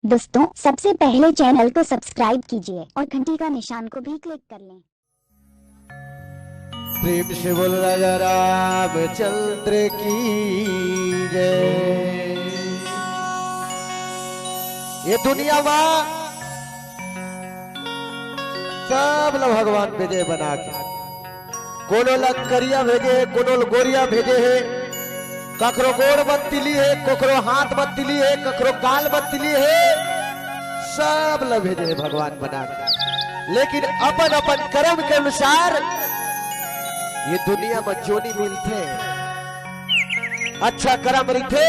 दोस्तों सबसे पहले चैनल को सब्सक्राइब कीजिए और घंटी का निशान को भी क्लिक कर लें। प्रेम से बोल राजा रामचंद्र की जय। ये दुनिया में सब लोग भगवान भेजे बना के, कोनो लग करिया भेजे, कोनो गोरिया भेजे है, ककरो गोड़ बत्तीली है, ककरो हाथ बत्तीली है, ककरो गाल बत्तीली है, सब लोग भेजे है भगवान बना के। लेकिन अपन अपन कर्म के अनुसार ये दुनिया में जोनी मिलते, अच्छा कर्म मिलते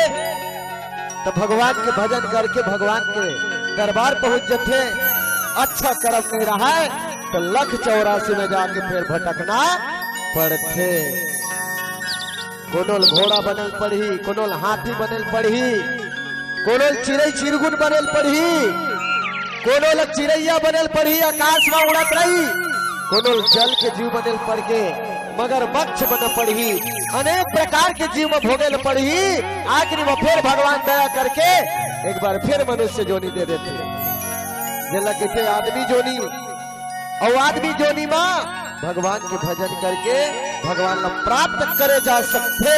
तो भगवान के भजन करके भगवान के दरबार पहुंच जाते। अच्छा कर्म नहीं रहा है तो 184 में जाके फिर भटकना पड़ते। कोनोल घोड़ा बनल पड़ी, कोनोल हाथी बनल पड़ी, कोनोल चिड़ै चिरगुन बनल पड़ी, कोनोल चिड़ैया बनल पड़ी आकाश में उड़त रही, कोनोल जल के जीव बनल पड़ के मगर मक्ष बन पड़ी, अनेक प्रकार के जीव में भोगल पड़ी। आखिरी में फिर भगवान दया करके एक बार फिर मनुष्य जोनी दे देते, कहते आदमी जोनी। और आदमी जोनी माँ भगवान के भजन करके भगवान को प्राप्त करे जा सकते।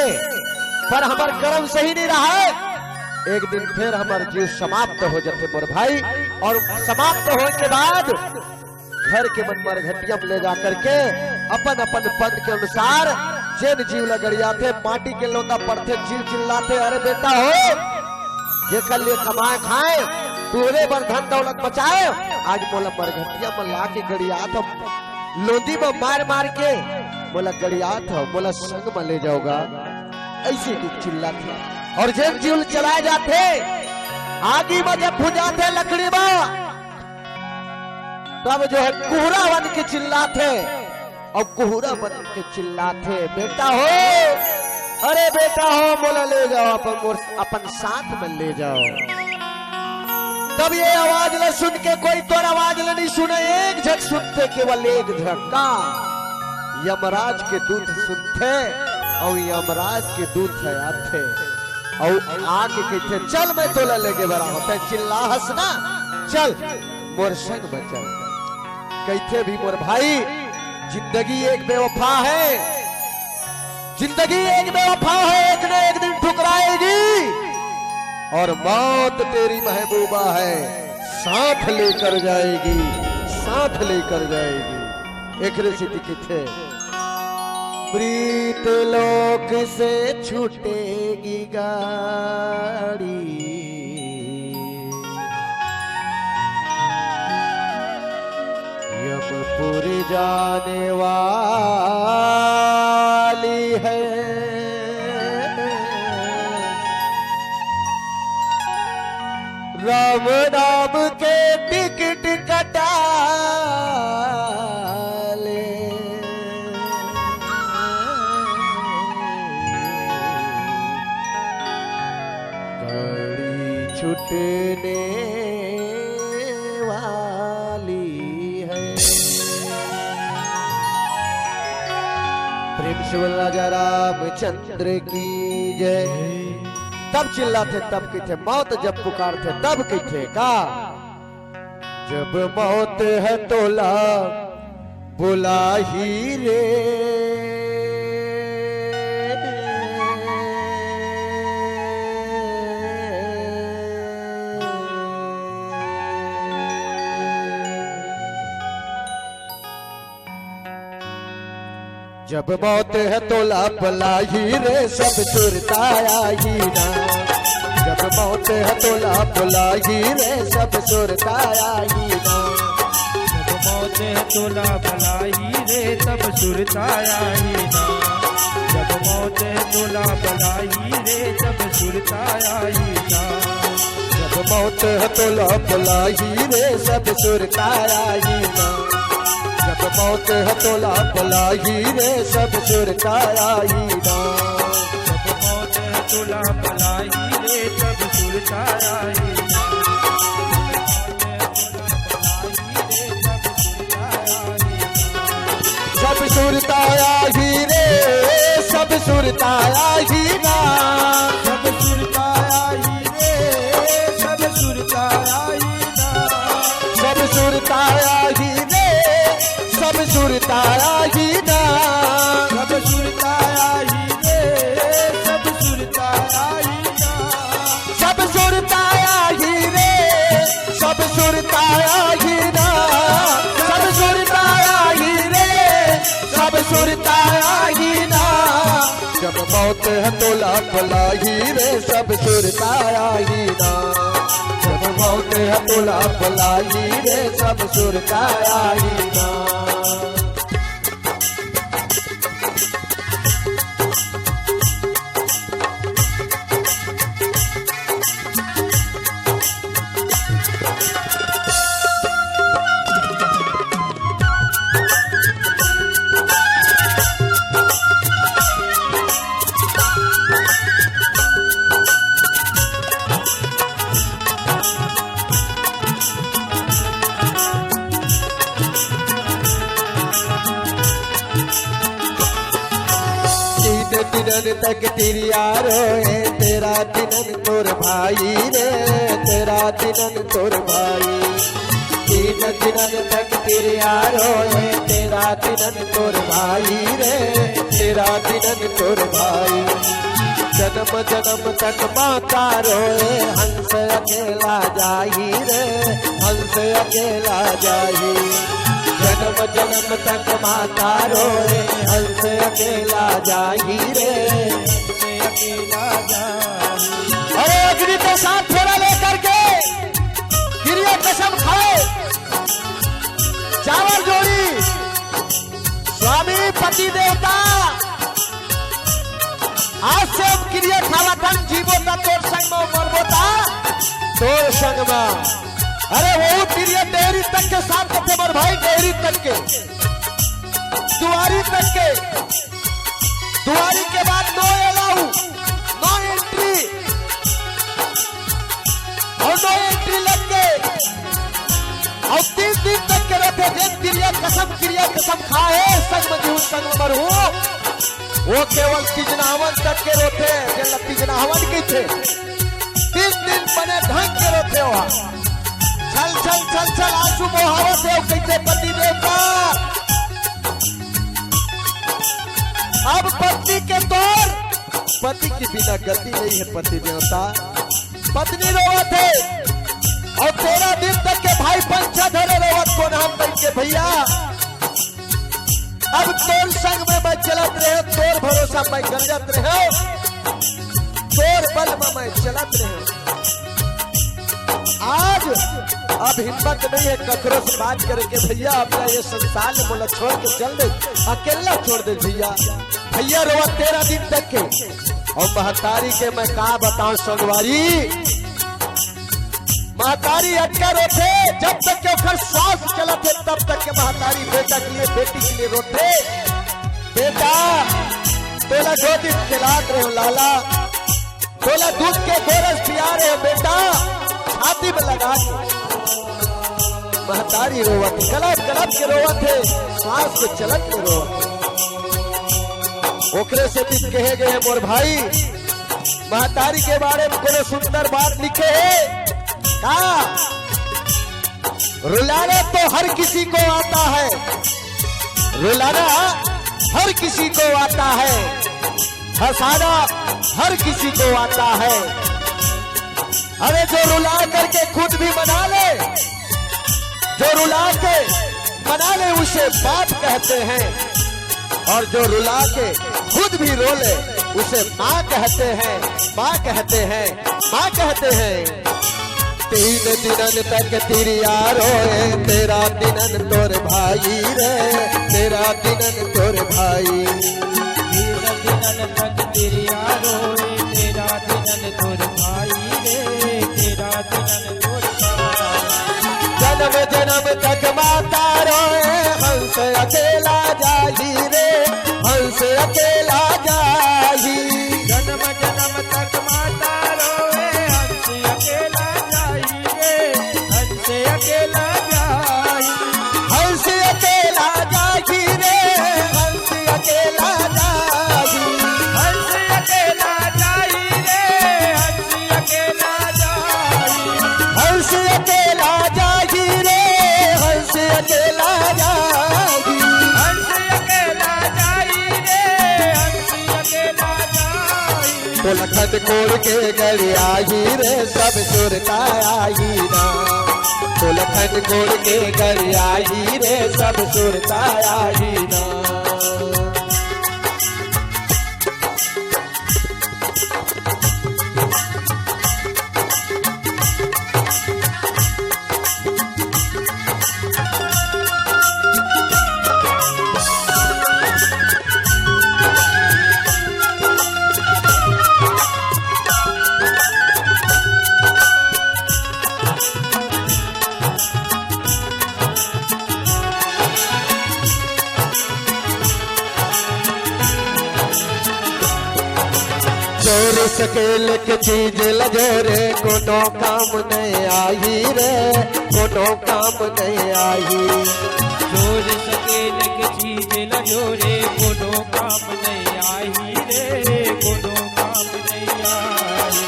पर हमार कर्म सही नहीं रहा है, एक दिन फिर हमार जीव समाप्त हो जाते मोर भाई। और समाप्त होने के बाद घर के मन मरघटिया में ले जा करके अपन अपन पद के अनुसार जेन जीव लगड़िया थे, माटी के लोटा पड़ते, जीव चिल्लाते, अरे बेटा हो जेकर लिए कमाए खाए, तूरे बर धन दौलत बचाए, आज मोला मरघटिया में ला के गड़िया था, लोंदी में मार मार के बोला गड़िया था, बोला संग में ले जाओगा, ऐसे चिल्ला था। और जेन जीव चलाए जाते आगे में जब भुजाते लकड़ी में, तब जो है कुहरा बन के चिल्लाते, और कुहरा बन के चिल्लाते, बेटा हो, अरे बेटा हो, बोला ले जाओ अपन साथ में ले जाओ। तब ये आवाज न सुन के कोई तो आवाज नहीं सुने, एक झट सुनते, केवल एक झटका यमराज के दूत सुनते, और यमराज के दूत है आते और आके कहते चल मैं तोला लेके बड़ा होता है, चिल्ला हंसना, चल मोर संग बचा। कहते भी मोर भाई जिंदगी एक बेवफा है, जिंदगी एक बेवफा है, एक न एक दिन ठुकराएगी, और मौत तेरी महबूबा है, साथ लेकर जाएगी, साथ लेकर जाएगी। एक रेसिपी किथे प्रीत लोक से छूटेगी गाड़ी, यमपुर जाने वाली है, राम नाम के टिकट कटा ले, गाड़ी छूटने वाली है। प्रेम से बोल राजा रामचंद्र की जय। तब चिल्लाते, तब कहते मौत जब पुकारते, तब कहते का जब मौत है तोला बुला ही रे, जब मौत है तोला बुला ही रे, सब सुरताया ही ना, जब मौत है तोला बुला ही रे, सब सुरताया ही ना, जब मौत है तोला बुला ही रे, सब सुरताया ही ना, जब मौत है तोला बुला ही रे, सब सुरताया ही ना, जब मौत है तोला बुला ही रे, सब सुरताया ही ना, जब मौत है तोला बुला ही रे, सब सुरताया ही ना, जब मौत है तोला बुला ही रे, सब सुरताया ही ना, सब सुरताया ही रे, सब सुरताया ही ना, सब सुरताया ही रे, सब सुरताया सुरता आई ना। जब मौत है तोला भलाई रे सब सुरता आई ना। जब मौत है तोला भलाई रे सब सुरता आई ना। दिनन तक तिरिया रोए तेरा दिनन तोर भाई रे। तेरा दिनन तोर भाई। तीन दिनन तक तिरिया रोए तेरा दिनन तोर भाई रे। तेरा दिनन तोर भाई। जन्म जन्म तक माता रोए हंस अकेला जाही रे। हंस अकेला जाही। जन्म जन्म तक माता रोए हंस अकेला जाही रे। हंस अकेला जाही। अरे अग्नि के साथ फेरा लेकर के गिरिया कसम खाए चावर जोड़ी स्वामी पति देवता आज से हम क्रिया खावातन जीवोता तोर संग में मरबोता तोर संग में। अरे वो क्रिया डेयरी तक के साथ करते मर भाई। डेयरी तक के दुआरी तक के। दुआरी के बाद नो अलाउ नो एंट्री और नो एंट्री लग के और 3 दिन तक के रहते। जिन क्रिया कसम खाए संग में जीव संग मर हो वो केवल तीजनावन तक के रोते। जिन तीजनावन के थे 3 दिन बने ढंग के रोते वहां। चल चल चल चल आंसू बहावत है कहते पति देवता। अब पत्नी के तौर पति की बिना गति नहीं है पति देवता। पत्नी रोवत है और 13 दिन तक के भाई पंचा धरे रोवत को नाम करके भैया अब तोर संग में मैं चलत रहे। तोर भरोसा मैं गंजत रहे। तोर बल में मैं चलत रहे। आज अब हिम्मत नहीं है ककरो से बात करके भैया अपना ये संसार में बोला छोड़ के चल दे। अकेला छोड़ दे भैया। भैया रोवा 13 दिन तक के। और महतारी के मैं कहा बताऊं सोनवारी महतारी अटका रोते जब तक के ओकर श्वास चलते तब तक के महतारी बेटा के लिए बेटी के लिए रोते। बेटा तोला गोदी खिलात रहे लाला। तोला दूध के गोरस पिया रहे बेटा। छाती में लगा महतारी रोवत कलप कलप के रोवत है। सांस के चलत के रोवत। ओकरे से भी कहे गए मोर भाई महतारी के बारे में कोनो सुंदर बात लिखे है। कहा रुलाना तो हर किसी को आता है। रुलाना हर किसी को आता है। हंसाना हर किसी को आता है। अरे जो रुला करके खुद भी मना ले। जो रुला के मना ले उसे बाप कहते हैं। और जो रुला के खुद भी रो ले उसे माँ कहते हैं। माँ कहते हैं। माँ कहते हैं। 3 दिनन तक तिरिया रोए तेरा दिनन तोर भाई रे। तेरा दिनन तोर भाई। 3 दिनन तक तिरिया रोए तेरा दिनन तोर भाई रे। तेरा दिनन तोर भाई। जन्म जन्म तक माता रोए हंस अकेला जाही रे। हंस अकेला जाही। जन्म जन्म तक माता रोए हंस अकेला जाही रे। हंस अकेला जाही। हंस अकेला जाही रे। हंस अकेला जाही। हंस अकेला जाही रे। हंस अकेला जाही। हंस अकेला जाही रे। हंस अकेला जाही। हंस अकेला जाही रे। हंस अकेला जाही। तो लखन कोड़ के गड़ी आई रे सब सुरता आई ना। तो लखन कोड़ के गड़ी आई रे सब सुरता आई ना। चोर सकेल के चीज लजोरे कोनो काम नहीं आई रे, कोनो काम नहीं आई। चोर सकेल के चीज लजोरे कोनो काम नहीं आई रे, कोनो काम नहीं आई।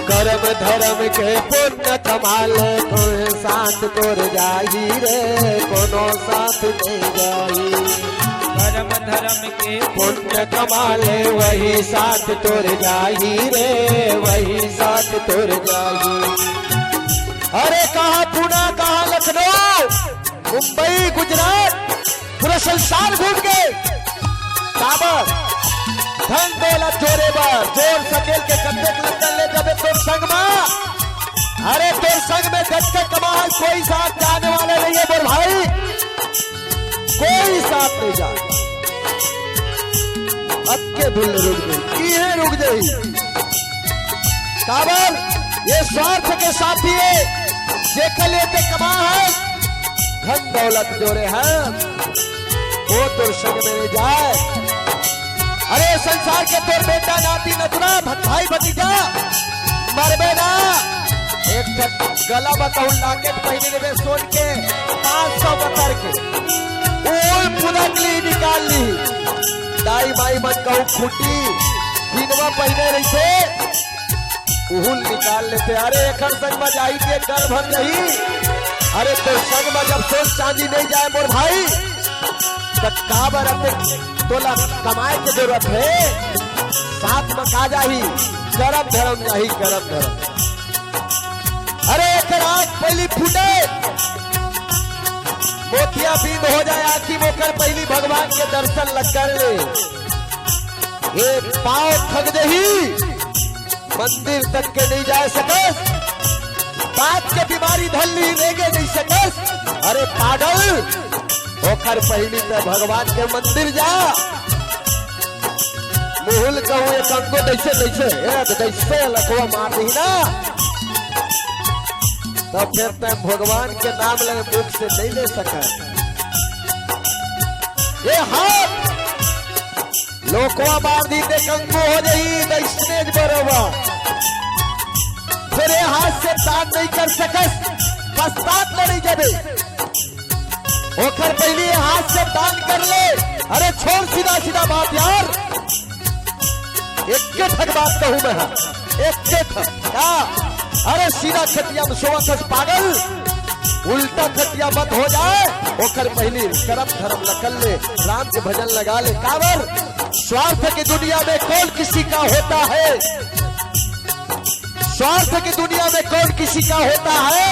कर्म धर्म के पुण्य कमाल कोई साथ तोर जाही रे, कोनो साथ नहीं जाई। कर्म धर्म के पुण्य कमाले वही साथ तोर जाही रे, वही साथ तोर जाही। अरे कहा पुणे, कहा लखनऊ, मुंबई, गुजरात, पूरा संसार घूम गए। काबर धन दौलत जोरे बार जोर सकेल के कत्ते लंदन ले जबे तोर संग में। अरे तोर संग में गट्टे कमा कोई साथ जाने वाले नहीं है बोल भाई, कोई साथ नहीं जा। अक्के भूल रुक गई, ये रुक गई। काबर ये स्वार्थ के साथी है, जेके लेते कमा है, धन दौलत जोरे हैं, वो तोर संग में नहीं जाए। अरे संसार के तोर बेटा नाती नतुरा भाई भतीजा मरबे ना। एक गला बताऊ लाकेट पहने में सोन के 500 बतर के ओल पुनकली निकाल ली। दाई माई मन कहू खूटी दिनवा पहने रही थे उहुल निकाल लेते। अरे एक संग में जाई के कर भर रही। अरे तो संग में जब सोन चांदी नहीं जाए मोर भाई तो काबर अपने तोला कमाए की जरूरत है, साथ में खा जाही करम धर्म जाही करम धर्म। अरे एक रात पहली फूटे मोतिया बींद हो जाए आखी मोकर पहली भगवान के दर्शन लग कर ले। ये पाँव थक दही मंदिर तक के नहीं जा सकस, बात के बीमारी धल्ली लेगे नहीं सकस। अरे पागल ओखर पहली तो भगवान के मंदिर जा। मुहुल कहूँ एक अंगो दैसे दैसे लखवा मार दी ना, तो फिर तुम भगवान के नाम ले मुख से नहीं ले सका। ये हाथ लोकवा मार दी ते कंगो हो जाई दैसने बरोबर। फिर ये हाथ से दान नहीं कर सकस, पश्चात लड़ी जबे ओखर पहले हाथ से दान कर ले। अरे छोड़ सीधा सीधा बात यार, एक के ठग बात कहूं मैं, एक के ठग क्या। अरे सीधा खटिया में सोवस पागल, उल्टा खटिया मत हो जाए। ओखर पहली करम धर्म नकल ले, राम के भजन लगा ले। काबर स्वार्थ की दुनिया में कौन किसी का होता है, स्वार्थ की दुनिया में कौन किसी का होता है।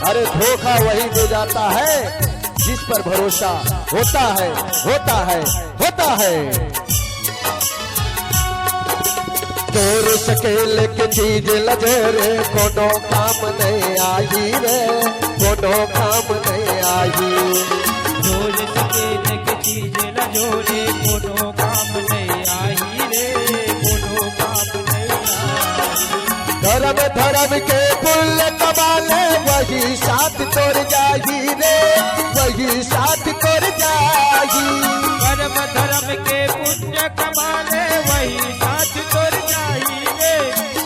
अरे धोखा वही दे जाता है जिस पर भरोसा होता है, होता है, होता है। चोर सकेल के चीज लजोरे कोनो काम नहीं आई रे, कोनो काम नहीं आई। चोर सकेल के चीज लजोरे कोनो काम नहीं आई रे, कोनो काम नहीं आई। धर्म धर्म के पुण्य कमाले वही साथ तोड़ जाही रे, वही साथ तोड़ जाही। कर्म धर्म के पुण्य कमाले वही साथ तोड़ जाही रे,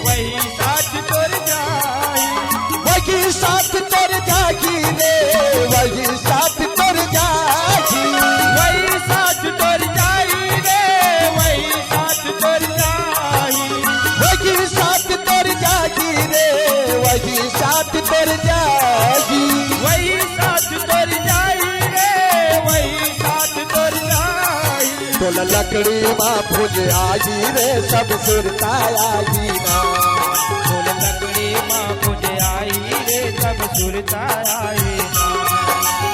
वही साथ तोड़ जाही। वही साथ तोड़ जाही रे, वही साथ तोड़ जाही। वही साथ तोड़ जाही रे, वही साथ तोड़ जाही। वही साथ तोड़ जाही रे, वही साथ तोड़ जाही। वही साथ तोड़ जाही रे, वही साथ तोड़ जाही। तोला लकड़ी माँ फुज आई रे, सब सुरता आई ना। तोला लकड़ी माँ फुज आई रे, सब सुरता आई ना।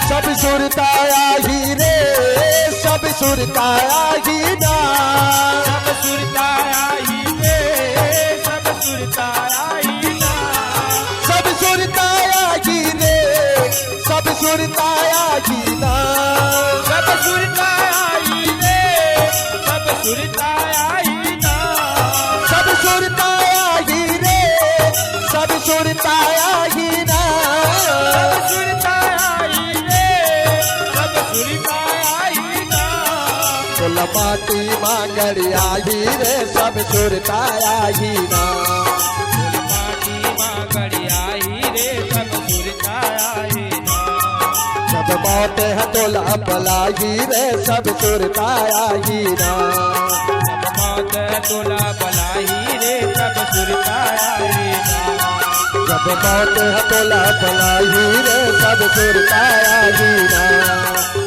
सब सुरता आई रे, सब सुरता आई ना। सब सुरता आई रे, सब सुरता आई ना। सब सुरता आई रे, सब सुरता आई ना। सब सुरता आई रे, सब सुरता आई ना। सब सुरता आई रे, सब सुरता आई ना। सब सुरता आई रे, सब सुरता आई ना। तोला माटी माँ गड़ियाही रे सब सुरताई ना। फूल माटी माँ गड़ियाई रे सब सुरताई ना। जब मौत है तोला पलाई रे सब सुरताई ना। जब मौत तोला बलाई रे सब सुरताई ना। जब मौत है तोला पलाई रे सब सुरताई ना।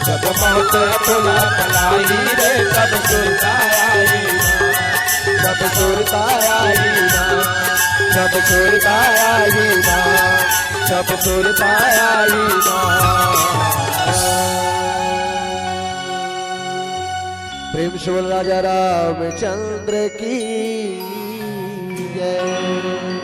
जब मौत है तोला पलाई रे सब सुरताई ना। सब सुरताई ना। सब सुरताई ना। सब सुरताई ना। प्रेम से बोल राजा रामचंद्र की जय।